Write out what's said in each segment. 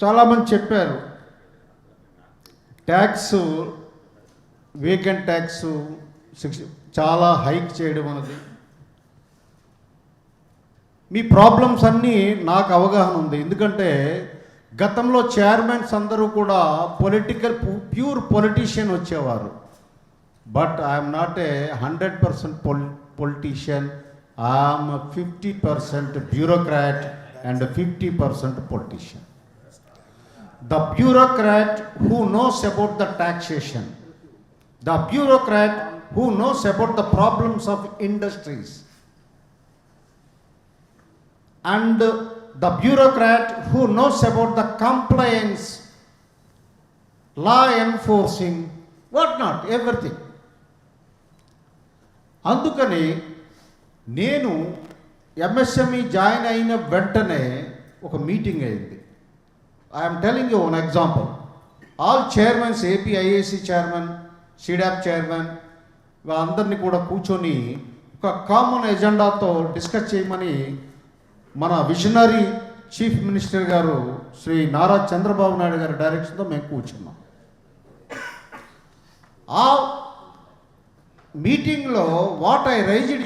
చాలామంది చెప్పారు tax, vacant tax చాలా హైక్ చేయడం అన్నది. మీ ప్రాబ్లమ్స్ అన్నీ నాకు అవగాహన ఉంది. ఎందుకంటే గతంలో చైర్మన్స్ అందరూ కూడా ప్యూర్ పొలిటీషియన్ వచ్చేవారు. But I'm not a 100% politician. I'm 50% bureaucrat and 50% politician. The bureaucrat who knows about the taxation, the bureaucrat who knows about the problems of industries, and the bureaucrat who knows about the compliance, law enforcing, what not, everything. అందుకని నేను MSME join అయిన వెంటనే ఒక meeting అయింది. I am telling you one example. All chairmans, AP IAC chairman, CDAP chairman, అందరినీ కూడా కూర్చొని ఒక కామన్ ఎజెండాతో డిస్కస్ చేయమని మన విజనరీ చీఫ్ మినిస్టర్ గారు శ్రీ నారా చంద్రబాబు నాయుడు గారి డైరెక్షన్తో మేము కూర్చున్నాం. ఆ మీటింగ్లో what I raised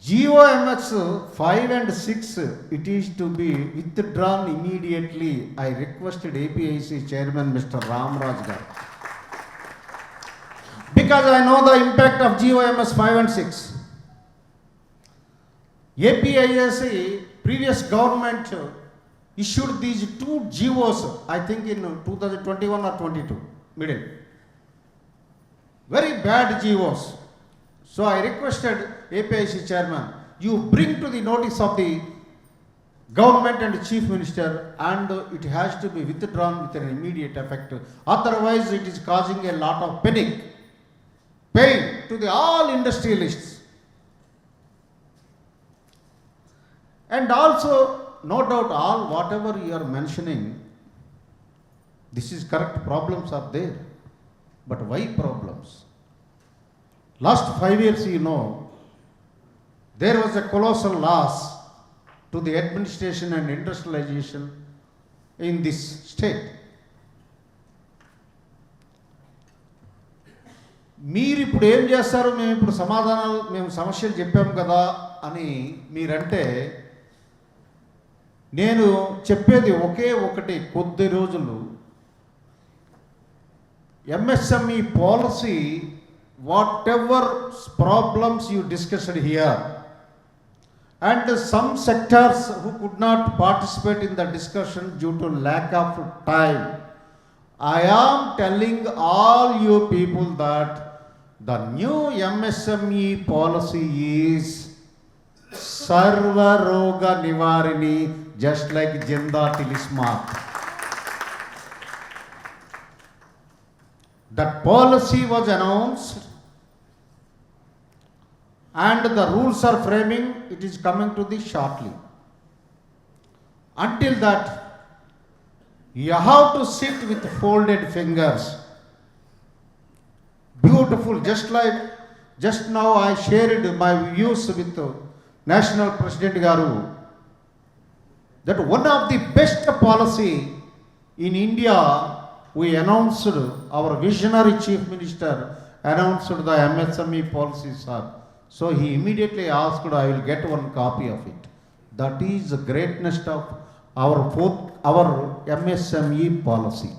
GOMS 5 and 6, it is to be withdrawn immediately. I requested APIC chairman Mr. Ramraj Garu, because I know the impact of GOMS 5 and 6. APIC previous government issued these two GOs, I think in 2021 or 22 middle. Very bad GOs. So I requested APIC chairman, you bring to the notice of the government and chief minister, and it has to be withdrawn with an immediate effect. Otherwise it is causing a lot of pain to the all industrialists. And also, no doubt, all whatever you are mentioning, this is correct, problems are there. But why problems? Last 5 years, there was a colossal loss to the administration and industrialization in this state. మీరు ఇప్పుడు ఏం చేస్తారు, మేము ఇప్పుడు సమాధానాలు, మేము సమస్యలు చెప్పాము కదా అని మీరంటే, నేను చెప్పేది ఒకే ఒకటి, కొద్ది రోజులు MSME policy, whatever problems you discussed here, and some sectors who could not participate in the discussion due to lack of time, I am telling all you people that the new MSME policy is Sarva Roga Nivarini, just like Jenda Tilismat. That policy was announced and the rules are framing, it is coming to this shortly. Until that, you have to sit with folded fingers. Beautiful, just now I shared my views with National President Garu, that one of the best policy in India, we announced, our visionary chief minister announced the MSME policy, sir. So he immediately asked, I will get one copy of it. That is the greatness of our MSME policy.